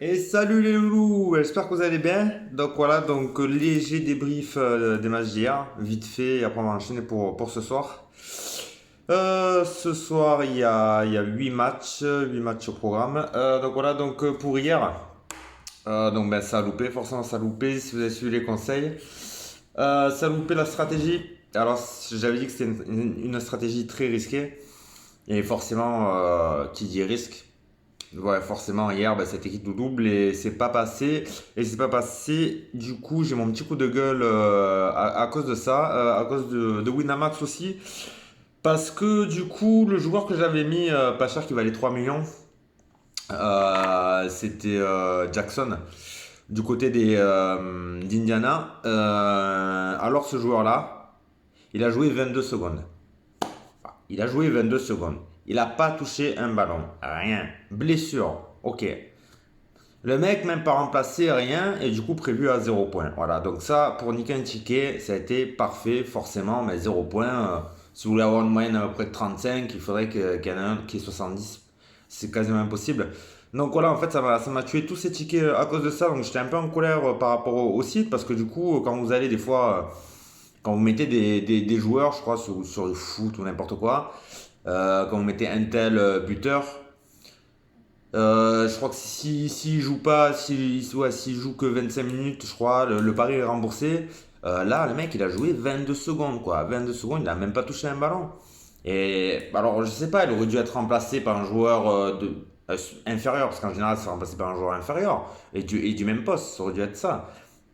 Et salut les loulous, j'espère que vous allez bien. Donc voilà, donc léger débrief des matchs d'hier, vite fait, et après on va enchaîner pour ce soir. Ce soir, il y a 8 matchs au programme. Donc voilà, donc pour hier, donc ben, ça a loupé, forcément ça a loupé si vous avez suivi les conseils. Ça a loupé la stratégie. Alors j'avais dit que c'était une stratégie très risquée. Et forcément, qui dit risque, ouais, forcément, hier, bah, cette équipe de double et c'est pas passé. Et c'est pas passé. Du coup, j'ai mon petit coup de gueule à cause de ça, à cause de Winamax aussi. Parce que du coup, le joueur que j'avais mis, pas cher, qui valait 3 millions, c'était Jackson, du côté d'Indiana. Alors, ce joueur-là, il a joué 22 secondes. Il a joué 22 secondes. Il n'a pas touché un ballon. Rien. Blessure. Ok. Le mec, même pas remplacé, rien, et du coup prévu à 0 points. Voilà, donc ça, pour niquer un ticket, ça a été parfait, forcément, mais 0 points. Si vous voulez avoir une moyenne à peu près de 35, il faudrait qu'il y en ait un qui est 70. C'est quasiment impossible. Donc voilà, en fait, ça m'a tué tous ces tickets à cause de ça. Donc j'étais un peu en colère par rapport au site, parce que du coup, quand vous allez des fois, quand vous mettez des joueurs, je crois, sur le foot ou n'importe quoi, quand vous mettez un tel buteur, je crois que s'il joue pas, s'il joue que 25 minutes, je crois, le pari est remboursé. Là, le mec, il a joué 22 secondes, quoi. 22 secondes, il a même pas touché un ballon. Et alors, je sais pas, il aurait dû être remplacé par un joueur inférieur, parce qu'en général, c'est remplacé par un joueur inférieur, et du même poste, ça aurait dû être ça.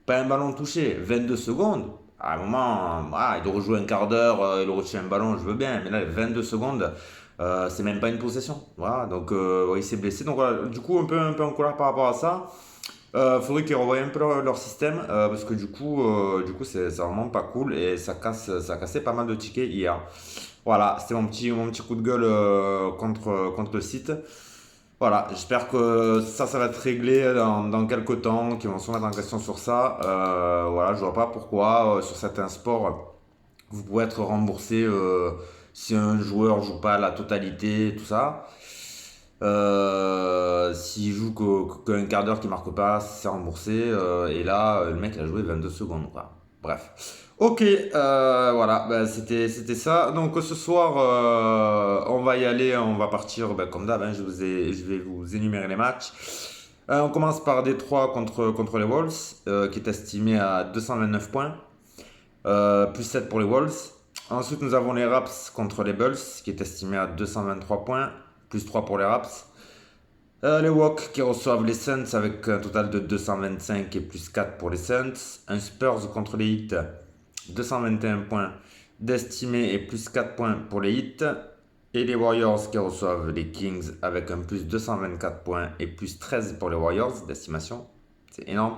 Pas un ballon touché, 22 secondes. À un moment, il aurait joué un quart d'heure, il aurait touché un ballon, je veux bien, mais là, 22 secondes. C'est même pas une possession. Voilà, donc ouais, il s'est blessé. Donc voilà, du coup, un peu en colère par rapport à ça. Faudrait qu'ils revoient un peu leur système parce que du coup c'est vraiment pas cool et ça a cassé pas mal de tickets hier. Voilà, c'était mon petit coup de gueule contre le site. Voilà, j'espère que ça va être réglé dans quelques temps, qu'ils vont se remettre en question sur ça. Voilà, je vois pas pourquoi sur certains sports vous pouvez être remboursé si un joueur joue pas la totalité, tout ça. S'il joue qu'un quart d'heure qu'il marque pas, c'est remboursé. Et là, le mec il a joué 22 secondes, quoi. Bref. Ok, voilà, bah, c'était ça. Donc ce soir, on va y aller, on va partir bah, comme d'hab, hein, je vais vous énumérer les matchs. On commence par Détroit contre les Wolves, qui est estimé à 229 points. Plus 7 pour les Wolves. Ensuite, nous avons les Raps contre les Bulls, qui est estimé à 223 points, plus 3 pour les Raps. Les Hawks qui reçoivent les Suns avec un total de 225 et plus 4 pour les Suns. Un Spurs contre les Heat, 221 points d'estimé et plus 4 points pour les Heat. Et les Warriors qui reçoivent les Kings avec un plus 224 points et plus 13 pour les Warriors d'estimation. C'est énorme.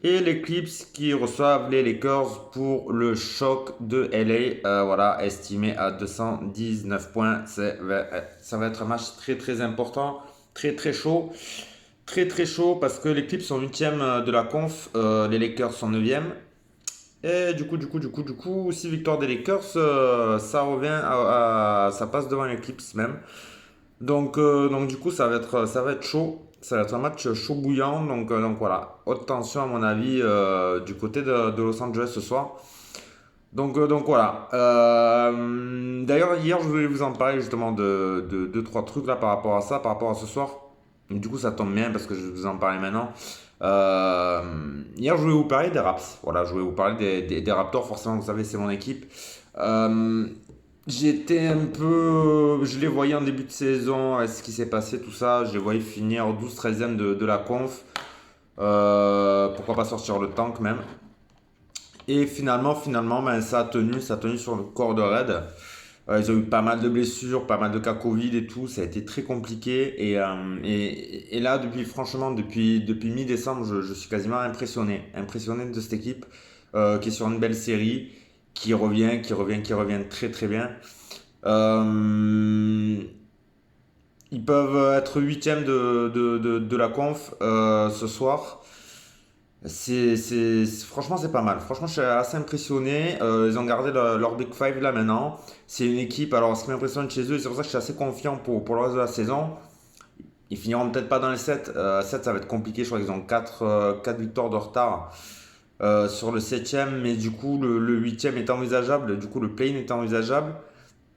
Et les Clips qui reçoivent les Lakers pour le choc de LA. Voilà, estimé à 219 points. Ça va être un match très très important, très très chaud. Très très chaud parce que les Clips sont 8e de la conf, les Lakers sont 9e. Et du coup, si victoire des Lakers, ça revient ça passe devant les Clips même. Donc du coup, ça va être chaud. Ça va être un match chaud bouillant. Donc voilà. Haute tension, à mon avis, du côté de Los Angeles ce soir. Donc voilà. D'ailleurs, hier, je voulais vous en parler justement de deux, trois trucs là par rapport à ça, par rapport à ce soir. Du coup, ça tombe bien parce que je vais vous en parler maintenant. Hier, je voulais vous parler des Raps. Voilà, je voulais vous parler des Raptors. Forcément, vous savez, c'est mon équipe. Euh, J'étais un peu. Je les voyais en début de saison, ce qui s'est passé, tout ça. Je les voyais finir 12-13e de la conf. Pourquoi pas sortir le tank même. Et finalement, ben, ça a tenu sur le corps de raid. Ils ont eu pas mal de blessures, pas mal de cas Covid et tout. Ça a été très compliqué. Et là, franchement, depuis mi-décembre, je suis quasiment impressionné. Impressionné de cette équipe qui est sur une belle série, qui revient très très bien. Euh, Ils peuvent être 8e de la conf ce soir. Franchement, c'est pas mal. Franchement, je suis assez impressionné. Ils ont gardé leur Big Five là maintenant. C'est une équipe. Alors, ce qui m'impressionne chez eux, et c'est pour ça que je suis assez confiant pour le reste de la saison. Ils finiront peut-être pas dans les 7. 7, ça va être compliqué. Je crois qu'ils ont 4 victoires de retard sur le septième. Mais du coup, le huitième est envisageable. Du coup, le play-in est envisageable.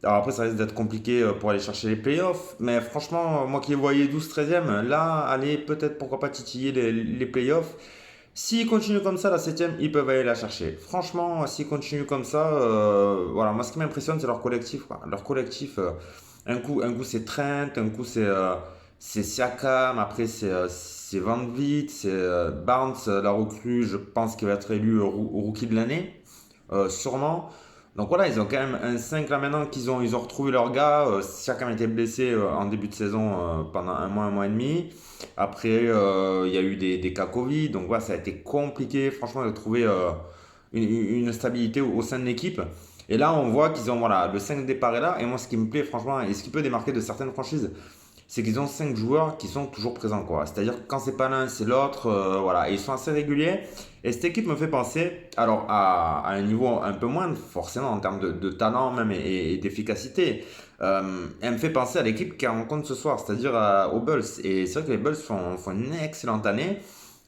Alors après, ça risque d'être compliqué pour aller chercher les playoffs. Mais franchement, moi qui les voyais 12-13e, là, allez, peut-être pourquoi pas titiller les playoffs. S'ils continuent comme ça, la septième, ils peuvent aller la chercher. Franchement, s'ils continuent comme ça, voilà, moi ce qui m'impressionne, c'est leur collectif, quoi. Leur collectif, un coup c'est Trent, un coup c'est Siakam, après c'est Van Vliet, c'est Barnes, la recrue, je pense qu'il va être élu rookie de l'année, sûrement. Donc voilà, ils ont quand même un 5 là maintenant ils ont retrouvé leur gars. Siakam était blessé en début de saison pendant un mois et demi. Après, il y a eu des cas Covid, donc voilà, ça a été compliqué, franchement, de trouver une stabilité au sein de l'équipe. Et là, on voit qu'ils ont, voilà, le 5 départ est là. Et moi, ce qui me plaît, franchement, et ce qui peut démarquer de certaines franchises, c'est qu'ils ont 5 joueurs qui sont toujours présents, quoi. C'est-à-dire que quand c'est pas l'un, c'est l'autre, voilà. Et ils sont assez réguliers. Et cette équipe me fait penser, alors à un niveau un peu moindre, forcément, en termes de talent même et d'efficacité. Elle me fait penser à l'équipe qui rencontre ce soir, c'est-à-dire aux Bulls. Et c'est vrai que les Bulls font une excellente année.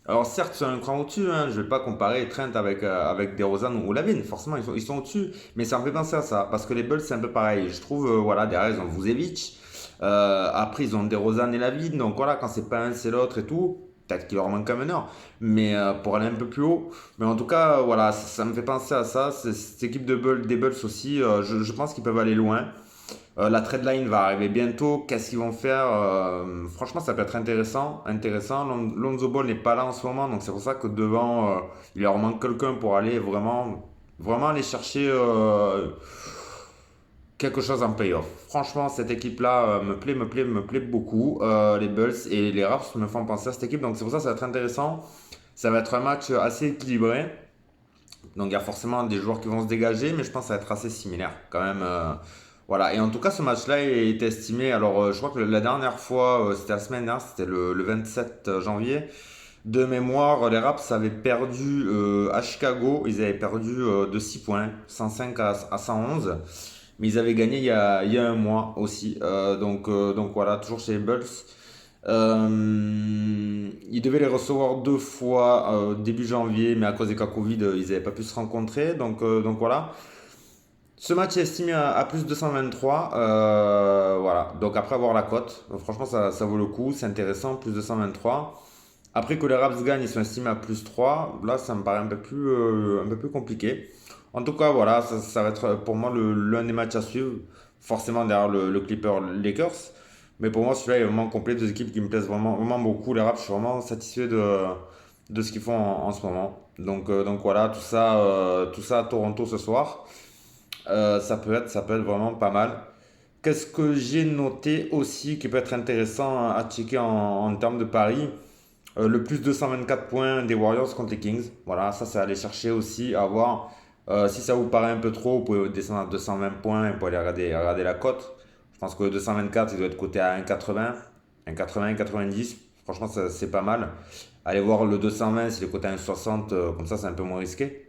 Alors certes, c'est un cran au-dessus, hein, je ne vais pas comparer Trent avec DeRozan ou Lavine, forcément ils sont au-dessus, mais ça me fait penser à ça, parce que les Bulls c'est un peu pareil, je trouve, voilà, derrière ils ont Vucevic, après ils ont DeRozan et Lavine, donc voilà, quand c'est pas un c'est l'autre et tout, peut-être qu'il leur manque un meneur, mais pour aller un peu plus haut, mais en tout cas, voilà, ça me fait penser à ça, cette équipe des Bulls aussi, je pense qu'ils peuvent aller loin. La trade line va arriver bientôt. Qu'est-ce qu'ils vont faire? Franchement, ça peut être intéressant. Lonzo Ball n'est pas là en ce moment, donc c'est pour ça que devant, il leur manque quelqu'un pour aller vraiment aller chercher quelque chose en playoff. Franchement, cette équipe-là me plaît beaucoup. Les Bulls et les Raps me font penser à cette équipe, donc c'est pour ça que ça va être intéressant. Ça va être un match assez équilibré. Donc il y a forcément des joueurs qui vont se dégager, mais je pense que ça va être assez similaire quand même. Voilà. Et en tout cas, ce match-là est estimé. Alors, je crois que la dernière fois, c'était la semaine dernière, c'était le 27 janvier. De mémoire, les Raps avaient perdu à Chicago. Ils avaient perdu de 6 points, 105 à 111. Mais ils avaient gagné il y a un mois aussi. Donc voilà, toujours chez les Bulls. Ils devaient les recevoir deux fois début janvier, mais à cause des cas Covid, ils n'avaient pas pu se rencontrer. Donc voilà. Ce match est estimé à plus de 223. Voilà. Donc après avoir la cote, franchement, ça vaut le coup. C'est intéressant, plus de 123. Après que les Raps gagnent, ils sont estimés à plus 3. Là, ça me paraît un peu plus compliqué. En tout cas, voilà, ça va être pour moi l'un des matchs à suivre. Forcément derrière le Clipper Lakers. Mais pour moi, celui-là est vraiment complet. Deux équipes qui me plaisent vraiment, vraiment beaucoup. Les Raps, je suis vraiment satisfait de ce qu'ils font en ce moment. Donc voilà, tout ça à Toronto ce soir. Ça peut être vraiment pas mal. Qu'est-ce que j'ai noté aussi qui peut être intéressant à checker en termes de paris? Le plus 224 points des Warriors contre les Kings. Voilà, ça aller chercher aussi, à voir. Si ça vous paraît un peu trop, vous pouvez descendre à 220 points et vous pouvez aller regarder la cote. Je pense que le 224, il doit être coté à 1,80. 1,80, 1,90. Franchement, c'est pas mal. Allez voir le 220, s'il est coté à 1,60, comme ça c'est un peu moins risqué.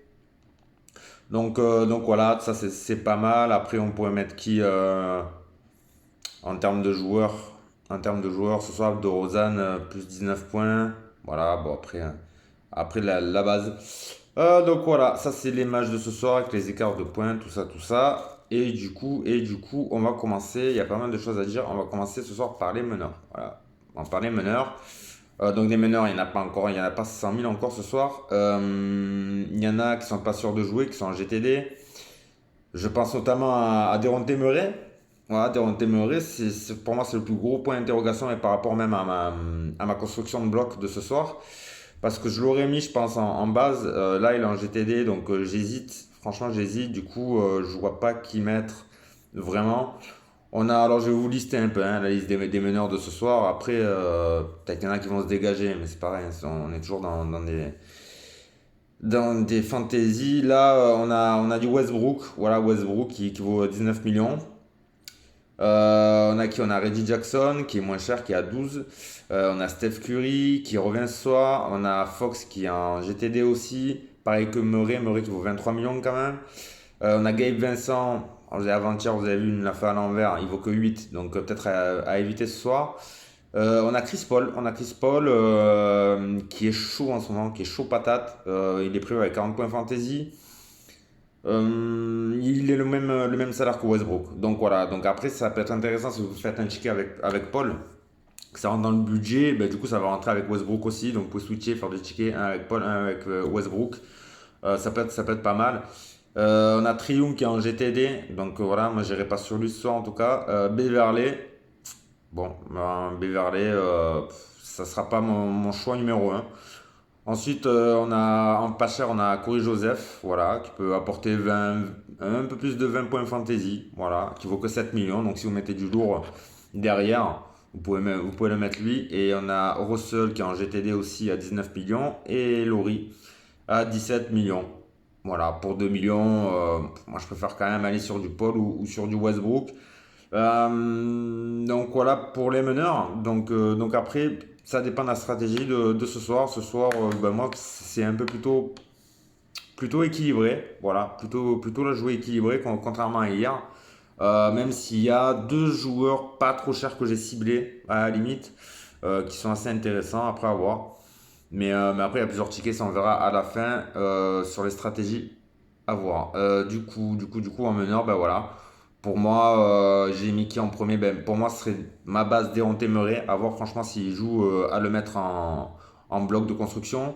Donc voilà, ça c'est pas mal. Après, on pourrait mettre qui en termes de joueurs? En termes de joueurs, ce soir, DeRozan, plus 19 points. Voilà, bon, après la base. Donc voilà, ça c'est les matchs de ce soir avec les écarts de points, tout ça, tout ça. Et du coup, on va commencer. Il y a pas mal de choses à dire. On va commencer ce soir par les meneurs. Voilà, on va parler meneurs. Donc des meneurs, il n'y en a pas encore, il n'y en a pas 100 000 encore ce soir. Il y en a qui sont pas sûrs de jouer, qui sont en GTD. Je pense notamment à Deronte Murray. Voilà, Deronte Murray, pour moi c'est le plus gros point d'interrogation et par rapport même à ma construction de bloc de ce soir. Parce que je l'aurais mis, je pense, en base. Là, il est en GTD, donc j'hésite. Franchement, j'hésite. Du coup, je vois pas qui mettre vraiment. Alors je vais vous lister un peu hein, la liste des meneurs de ce soir. Après, peut-être qu'il y en a qui vont se dégager, mais c'est pareil, on est toujours dans des fantaisies. Là, on a du Westbrook, voilà, Westbrook qui vaut 19 millions. On a qui? On a Reggie Jackson qui est moins cher, qui est à 12. On a Steph Curry qui revient ce soir. On a Fox qui est en GTD aussi. Pareil que Murray qui vaut 23 millions quand même. On a Gabe Vincent. Avant-hier, vous avez vu, il l'a fait à l'envers. Il vaut que 8. Donc peut-être à éviter ce soir. On a Chris Paul qui est chaud en ce moment, qui est chaud patate. Il est prévu avec 40 points fantasy. Il est le même salaire que Westbrook. Donc voilà, donc après ça peut être intéressant si vous faites un ticket avec Paul, que ça rentre dans le budget, ben, du coup ça va rentrer avec Westbrook aussi. Donc vous pouvez switcher, faire des tickets, un avec Paul, un avec Westbrook. Ça peut être pas mal. On a Trium qui est en GTD, donc voilà, moi j'irai pas sur lui ce soir en tout cas. Beverley, bon, Beverley, ça sera pas mon choix numéro un. Ensuite, on a en pas cher, on a Corey Joseph, voilà, qui peut apporter 20, un peu plus de 20 points fantasy, voilà, qui vaut que 7 millions. Donc si vous mettez du lourd derrière, vous pouvez le mettre lui. Et on a Russell qui est en GTD aussi à 19 millions et Laurie à 17 millions. Voilà, pour 2 millions, moi je préfère quand même aller sur du Paul ou sur du Westbrook. Donc voilà pour les meneurs. Donc après, ça dépend de la stratégie de ce soir. Ce soir, ben moi, c'est un peu plutôt équilibré. Voilà, plutôt la jouer équilibré contrairement à hier. Même s'il y a deux joueurs pas trop chers que j'ai ciblés à la limite, qui sont assez intéressants après avoir. Mais après, il y a plusieurs tickets, ça on verra à la fin sur les stratégies à voir. Du coup, en meneur, ben voilà. Pour moi, j'ai mis qui en premier? Ben, pour moi, ce serait ma base Déronté Murray. À voir franchement s'il joue à le mettre en bloc de construction.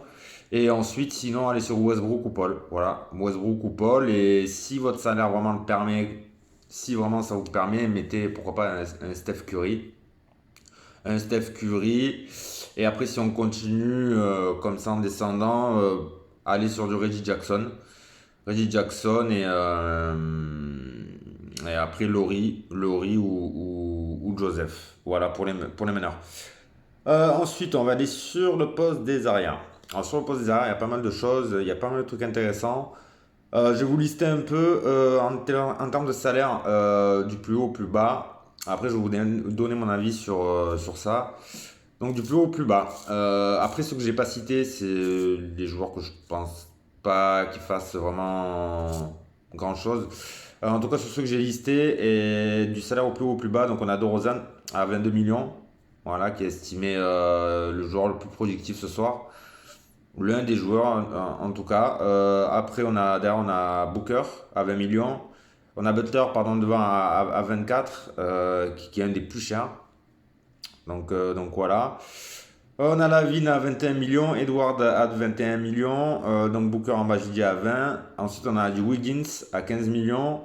Et ensuite, sinon, aller sur Westbrook ou Paul. Voilà, Westbrook ou Paul. Et si votre salaire vraiment le permet, si vraiment ça vous permet, mettez pourquoi pas un Steph Curry. Un Steph Curry. Et après, si on continue comme ça en descendant, aller sur du Reggie Jackson. Reggie Jackson et après Laurie ou Joseph. Voilà pour les meneurs. Ensuite, on va aller sur le poste des arrières. Alors, sur le poste des arrières, il y a pas mal de choses, il y a pas mal de trucs intéressants. Je vais vous lister un peu en termes de salaire du plus haut au plus bas. Après, je vais vous donner mon avis sur ça. Donc, du plus haut au plus bas. Après, ce que j'ai pas cité, c'est les joueurs que je pense pas qu'ils fassent vraiment grand chose. En tout cas, sur ceux que j'ai listés, et du salaire au plus haut au plus bas, donc on a DeRozan à 22 millions, voilà, qui est estimé le joueur le plus productif ce soir. L'un des joueurs, en tout cas. Après, derrière, on a Booker à 20 millions. On a Butler, pardon, devant à 24, qui est un des plus chers. Donc voilà. On a Lavine à 21 millions, Edward à 21 millions, donc Booker en bas, j'ai dit à 20. Ensuite, on a du Wiggins à 15 millions.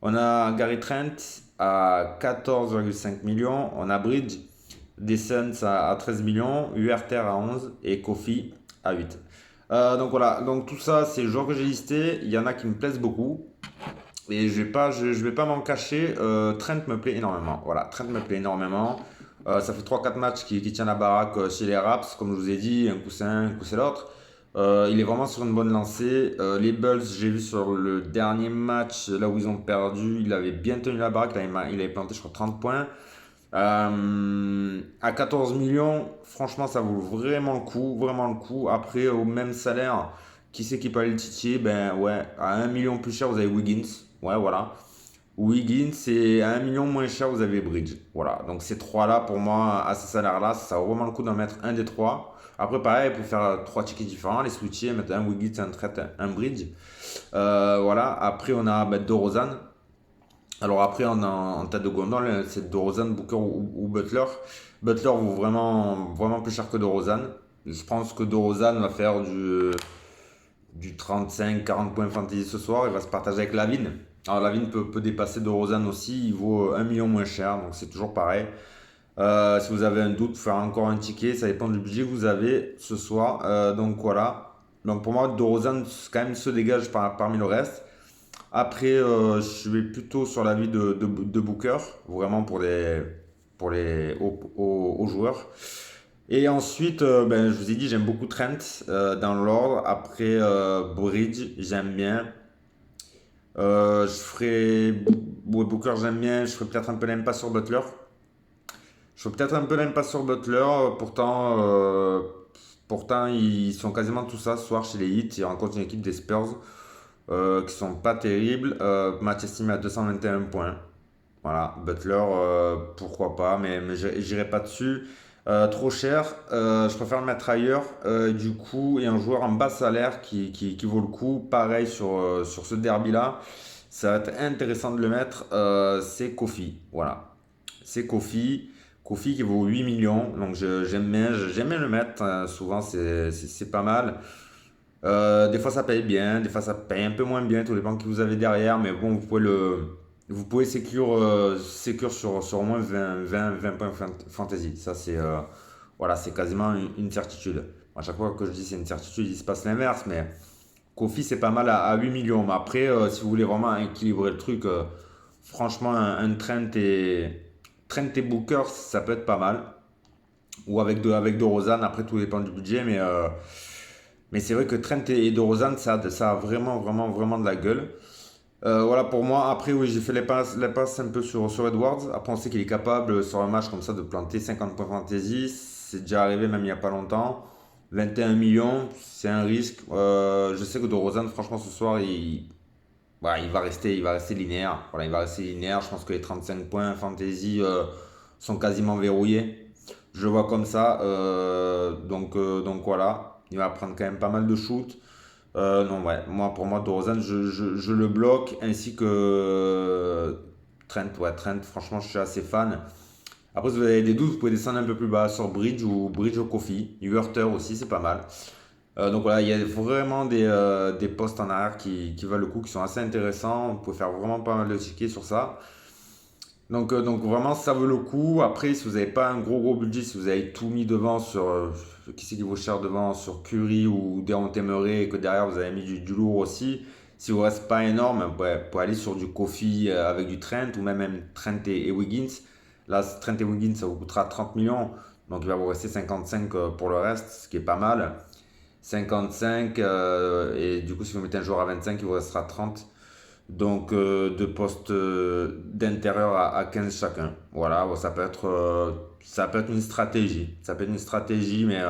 On a Gary Trent à 14,5 millions. On a Bridge, des Suns à 13 millions, Huerter à 11 et Kofi à 8. Donc voilà, donc tout ça, c'est le joueur que j'ai listé. Il y en a qui me plaisent beaucoup. Et je vais pas m'en cacher, Trent me plaît énormément. Voilà, Trent me plaît énormément. Ça fait 3-4 matchs qui tient la baraque chez les Raps, comme je vous ai dit, un coup c'est un coup c'est l'autre. Il est vraiment sur une bonne lancée. Les Bulls, j'ai vu sur le dernier match, là où ils ont perdu, il avait bien tenu la baraque, il avait planté je crois 30 points. À 14 millions, franchement, ça vaut vraiment le coup, vraiment le coup. Après, au même salaire, qui c'est qui peut aller le titiller? Ben ouais, à 1 million plus cher, vous avez Wiggins. Ouais, voilà. Wiggins, et à 1 million moins cher, vous avez Bridge. Voilà. Donc ces trois-là, pour moi, à ce salaire-là, ça vaut vraiment le coup d'en mettre un des trois. Après, pareil, pour faire trois tickets différents, les switcher, mettre un Wiggins, un Trait, un Bridge. Voilà. Après, on a DeRozan. Alors après, en tête de gondole, c'est DeRozan, Booker ou Butler. Butler vaut vraiment plus cher que DeRozan. Je pense que DeRozan va faire du 35-40 points fantasy ce soir. Il va se partager avec Lavine. Alors Lavine peut dépasser DeRozan aussi. Il vaut 1 million moins cher, donc c'est toujours pareil. Si vous avez un doute, faire encore un ticket. Ça dépend du budget que vous avez ce soir. Donc voilà. Donc pour moi, DeRozan quand même se dégage parmi le reste. Après, je vais plutôt sur l'avis de Booker, vraiment aux joueurs. Et ensuite, ben, je vous ai dit, j'aime beaucoup Trent dans l'ordre. Après, Bridge, j'aime bien. Je ferai. Ouais, Booker, j'aime bien. Je ferai peut-être un peu l'impasse sur Butler. Je ferai peut-être un peu l'impasse sur Butler. Pourtant, ils sont quasiment tous ça ce soir chez les Heat. Ils rencontrent une équipe des Spurs qui sont pas terribles. Match estimé à 221 points. Voilà, Butler, pourquoi pas, mais j'irai pas dessus. Trop cher, je préfère le mettre ailleurs. Du coup, et un joueur en bas salaire qui vaut le coup, pareil sur ce derby-là, ça va être intéressant de le mettre. C'est Kofi. Voilà. C'est Kofi. Kofi qui vaut 8 millions. Donc j'aime bien le mettre. Souvent, c'est pas mal. Des fois, ça paye bien. Des fois, ça paye un peu moins bien. Tout dépend qui vous avez derrière. Mais bon, vous pouvez sécure sur au moins 20 points fantasy. Ça, voilà, c'est quasiment une certitude. À chaque fois que je dis c'est une certitude, il se passe l'inverse. Mais Kofi, c'est pas mal à 8 millions. Mais après, si vous voulez vraiment équilibrer le truc, franchement, un Trent et Booker, ça peut être pas mal. Ou avec de Rosanne, après tout dépend du budget. Mais c'est vrai que Trent et de Rosanne, ça a vraiment, vraiment, vraiment de la gueule. Voilà pour moi. Après, oui, j'ai fait les passes un peu sur Edwards. Après, on sait qu'il est capable sur un match comme ça de planter 50 points fantasy. C'est déjà arrivé même il n'y a pas longtemps. 21 millions, c'est un risque. Je sais que de Rosanne, franchement, ce soir, voilà, il va rester linéaire. Voilà, il va rester linéaire. Je pense que les 35 points fantasy sont quasiment verrouillés. Je le vois comme ça. Donc voilà, il va prendre quand même pas mal de shoots. Non, ouais, pour moi, DeRozan, je le bloque ainsi que Trent. Ouais, Trent, franchement, je suis assez fan. Après, si vous avez des doutes, vous pouvez descendre un peu plus bas sur Bridge ou Kofi. Huerter aussi, c'est pas mal. Donc voilà, il y a vraiment des postes en arrière qui valent le coup, qui sont assez intéressants. On peut faire vraiment pas mal de tickets sur ça. Donc vraiment, ça vaut le coup. Après, si vous n'avez pas un gros budget, si vous avez tout mis devant sur qui c'est qui vaut cher devant sur Curry ou Dejounte Murray et que derrière vous avez mis du lourd aussi, si vous reste pas énorme, ouais, vous pouvez aller sur du Kofi avec du Trent ou même Trent et Wiggins. Là, Trent et Wiggins, ça vous coûtera 30 millions. Donc il va vous rester 55 pour le reste, ce qui est pas mal. 55 et du coup, si vous mettez un joueur à 25, il vous restera 30. Donc, deux postes d'intérieur à 15 chacun. Voilà, bon, ça peut être une stratégie. Ça peut être une stratégie, mais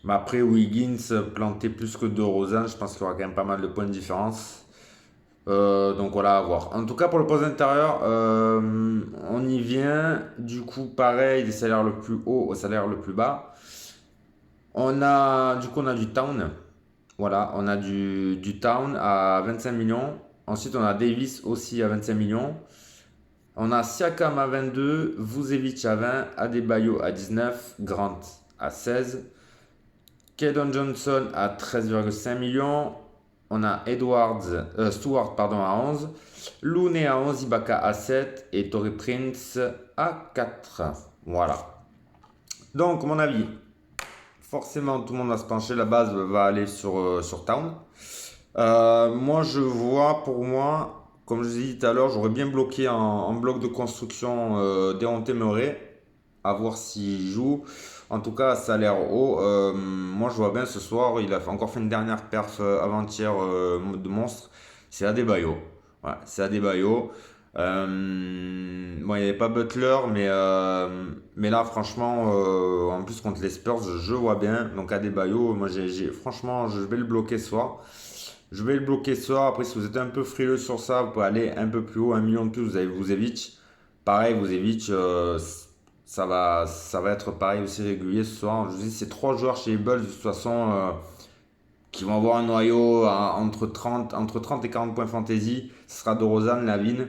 après, Wiggins planté plus que de Rosanne, je pense qu'il y aura quand même pas mal de points de différence. Donc voilà, à voir. En tout cas, pour le poste intérieur, on y vient. Du coup, pareil, des salaires le plus haut au salaire le plus bas. Du coup, on a du Town. Voilà, on a du Town à 25 millions. Ensuite, on a Davis aussi à 25 millions. On a Siakam à 22, Vucevic à 20, Adebayo à 19, Grant à 16, Keldon Johnson à 13,5 millions. On a Stewart pardon, à 11, Looney à 11, Ibaka à 7 et Torrey Prince à 4. Voilà. Donc, mon avis, forcément, tout le monde va se pencher. La base va aller sur Town. Moi, je vois pour moi, comme je vous ai dit tout à l'heure, j'aurais bien bloqué en bloc de construction Dejounte Murray, à voir s'il joue. En tout cas, ça a l'air haut. Moi, je vois bien ce soir, il a encore fait une dernière perf avant-hier de monstre. C'est Adebayo. Ouais, c'est Adebayo. Bon, il n'y avait pas Butler, mais là, franchement, en plus contre les Spurs, je vois bien. Donc Adebayo, moi, franchement, je vais le bloquer ce soir. Je vais le bloquer ce soir. Après, si vous êtes un peu frileux sur ça, vous pouvez aller un peu plus haut, 1 million de plus. Vous avez Vucevic. Pareil, Vucevic, ça va être pareil aussi régulier ce soir. Je vous dis, c'est trois joueurs chez les Bulls de toute façon qui vont avoir un noyau entre 30 et 40 points fantasy. Ce sera DeRozan, Lavine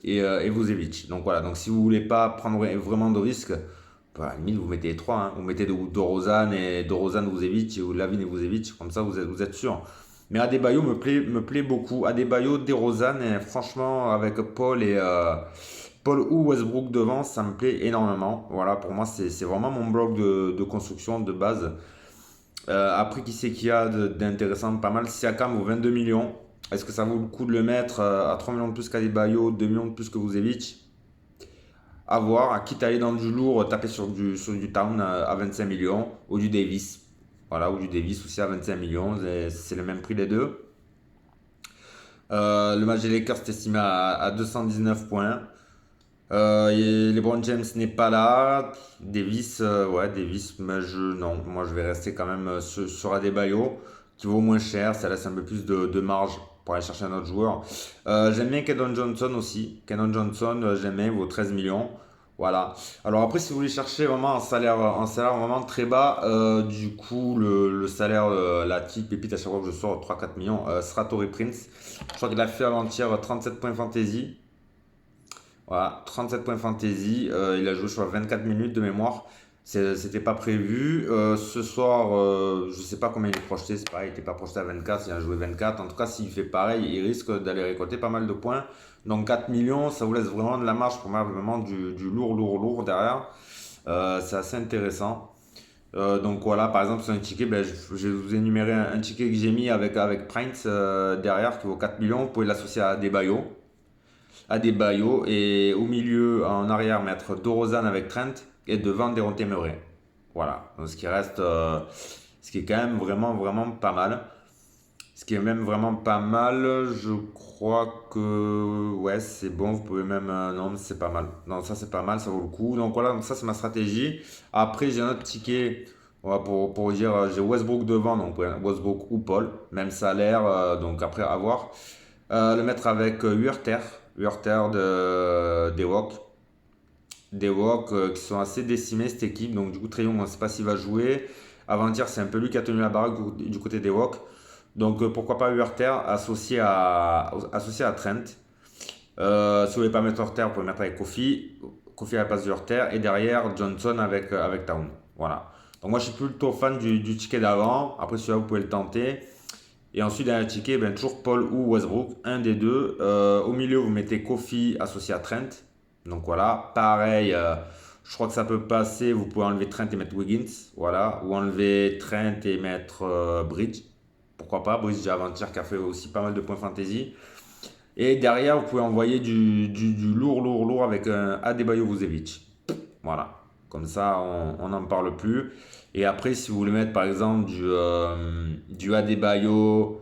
et Vucevic. Donc voilà, donc si vous voulez pas prendre vraiment de risques, à la limite, vous mettez les trois. Hein. Vous mettez DeRozan, Vucevic ou Lavine et Vucevic. Comme ça, vous êtes sûr. Mais Adebayo me plaît beaucoup. Adebayo, DeRozan, et franchement, avec Paul ou Westbrook devant, ça me plaît énormément. Voilà, pour moi, c'est vraiment mon bloc de construction de base. Après, qui c'est qu'il y a d'intéressant? Pas mal. Siakam vaut 22 millions. Est-ce que ça vaut le coup de le mettre à 3 millions de plus qu'Adebayo, 2 millions de plus que Vucevic? À voir. Quitte à aller dans du lourd, taper sur du Town à 25 millions ou du Davis. Voilà, ou du Davis aussi à 25 millions. C'est le même prix les deux. Le match des Lakers est estimé à 219 points. LeBron James n'est pas là. Davis, ouais, Davis, mais non, moi je vais rester quand même sur Adebayo, qui vaut moins cher. Ça laisse un peu plus de marge pour aller chercher un autre joueur. J'aime bien Keldon Johnson aussi. Keldon Johnson, j'aime bien, il vaut 13 millions. Voilà. Alors après, si vous voulez chercher vraiment un salaire vraiment très bas, du coup, le salaire, la petite pépite à chaque fois que je sors 3 4 millions, Stratori Prince. Je crois qu'il a fait avant-hier 37 points fantasy. Voilà, 37 points fantasy. Il a joué sur 24 minutes de mémoire. C'était pas prévu. Ce soir, je sais pas combien il est projeté. C'est pareil, il n'était pas projeté à 24. Il a joué 24. En tout cas, s'il fait pareil, il risque d'aller récolter pas mal de points. Donc 4 millions, ça vous laisse vraiment de la marge pour mettre vraiment du lourd, lourd, lourd derrière. C'est assez intéressant. Donc voilà, par exemple, sur un ticket, ben, je vais vous énumérer un ticket que j'ai mis avec Prince derrière qui vaut 4 millions. Vous pouvez l'associer à des Bayo et au milieu, en arrière, mettre Dorozan avec Trent et devant Deronte Murray. Voilà, donc ce qui est quand même vraiment, vraiment pas mal. Ce qui est même vraiment pas mal, je crois que ouais, c'est bon, vous pouvez même non, mais c'est pas mal. Non, ça c'est pas mal, ça vaut le coup. Donc voilà, donc ça c'est ma stratégie. Après, j'ai un autre ticket voilà, pour dire j'ai Westbrook devant, donc ouais, Westbrook ou Paul, même salaire, donc après à voir. Le mettre avec Huerter des Hawks. Des Hawks qui sont assez décimés cette équipe, donc du coup Trae Young, on ne sait pas s'il va jouer. Avant-hier, c'est un peu lui qui a tenu la baraque du côté des Hawks. Donc pourquoi pas Huerter associé à Trent. Si vous voulez pas mettre Huerter, vous pouvez mettre avec Kofi. Kofi à la place de Huerter. Et derrière Johnson avec Town. Voilà. Donc moi je suis plutôt fan du ticket d'avant. Après celui-là vous pouvez le tenter. Et ensuite dans le ticket, ben, toujours Paul ou Westbrook. Un des deux. Au milieu vous mettez Kofi associé à Trent. Donc voilà. Pareil. Je crois que ça peut passer. Vous pouvez enlever Trent et mettre Wiggins. Voilà. Ou enlever Trent et mettre Bridge. Pourquoi pas, Brice Avant-hier qui a fait aussi pas mal de points fantasy. Et derrière, vous pouvez envoyer du lourd, lourd, lourd avec un Adebayo Vucevic. Voilà. Comme ça, on n'en parle plus. Et après, si vous voulez mettre par exemple du Adebayo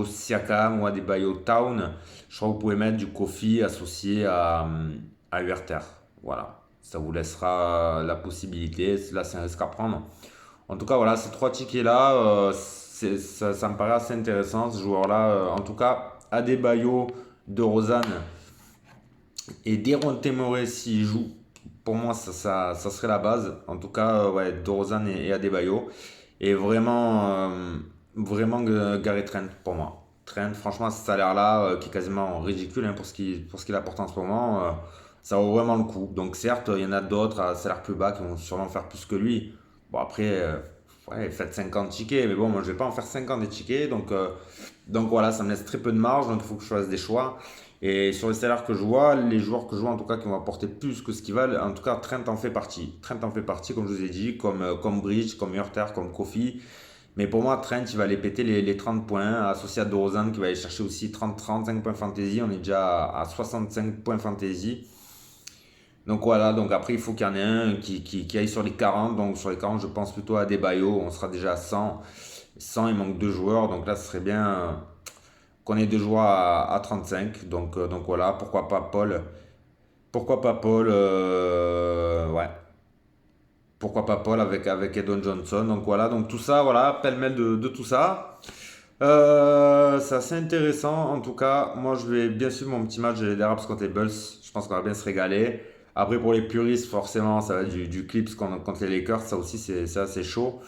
Siakam ou Adebayo Town, je crois que vous pouvez mettre du Kofi associé à Huerter. Voilà. Ça vous laissera la possibilité. Là, c'est un risque à prendre. En tout cas, voilà, ces trois tickets-là, ça me paraît assez intéressant, ce joueur-là. En tout cas, Adebayo, DeRozan et Deronte Murray, s'il joue, pour moi, ça serait la base. En tout cas, ouais, DeRozan et Adebayo. Et vraiment Gary Trent pour moi. Trent, franchement, ce salaire-là, qui est quasiment ridicule pour ce qu'il apporte en ce moment, ça vaut vraiment le coup. Donc certes, il y en a d'autres à salaire plus bas qui vont sûrement faire plus que lui. Bon, après, ouais, faites 50 tickets, mais bon, moi je vais pas en faire 50 des tickets, donc voilà, ça me laisse très peu de marge, donc il faut que je fasse des choix. Et sur les salaires que je vois, les joueurs que je vois en tout cas qui vont apporter plus que ce qu'ils valent, en tout cas Trent en fait partie. Trent en fait partie, comme je vous ai dit, comme Bridge, comme Hurter, comme Kofi. Mais pour moi, Trent, il va aller péter les 30 points, associé à DeRozan qui va aller chercher aussi 30-35 points fantasy. On est déjà à 65 points fantasy. Donc voilà, donc après il faut qu'il y en ait un qui aille sur les 40. Donc sur les 40, je pense plutôt à Adebayo. On sera déjà à 100. 100, il manque deux joueurs. Donc là, ce serait bien qu'on ait deux joueurs à 35. Donc voilà, pourquoi pas Paul. Pourquoi pas Paul ouais. Pourquoi pas Paul avec Edon Johnson. Donc voilà, donc tout ça, voilà, pêle-mêle de tout ça. C'est assez intéressant. En tout cas, moi je vais bien suivre mon petit match des Raps contre les Bulls. Je pense qu'on va bien se régaler. Après, pour les puristes, forcément, ça va être du Clips contre les Lakers. Ça aussi, c'est assez chaud.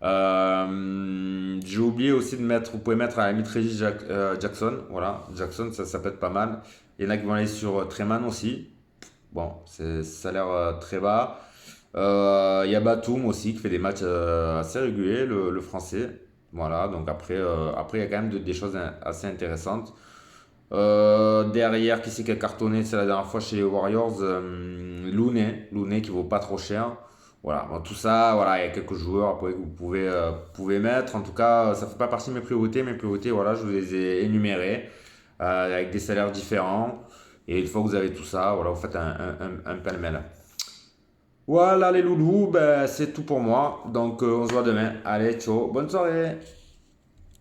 J'ai oublié aussi de mettre, vous pouvez mettre à la limite Jackson. Voilà, Jackson, ça peut être pas mal. Il y en a qui vont aller sur Treman aussi. Bon, ça a l'air très bas. Il y a Batum aussi qui fait des matchs assez réguliers, le français. Voilà, donc après il y a quand même des choses assez intéressantes. Derrière, qui c'est qui a cartonné, c'est la dernière fois chez les Warriors, Looney qui vaut pas trop cher. Voilà, bon, tout ça, voilà, il y a quelques joueurs après que pouvez mettre. En tout cas, ça fait pas partie de mes priorités. Mes priorités, voilà, je vous les ai énumérées avec des salaires différents. Et une fois que vous avez tout ça, voilà, vous faites un pêle-mêle. Voilà les loulous, ben, c'est tout pour moi. Donc on se voit demain. Allez, ciao, bonne soirée.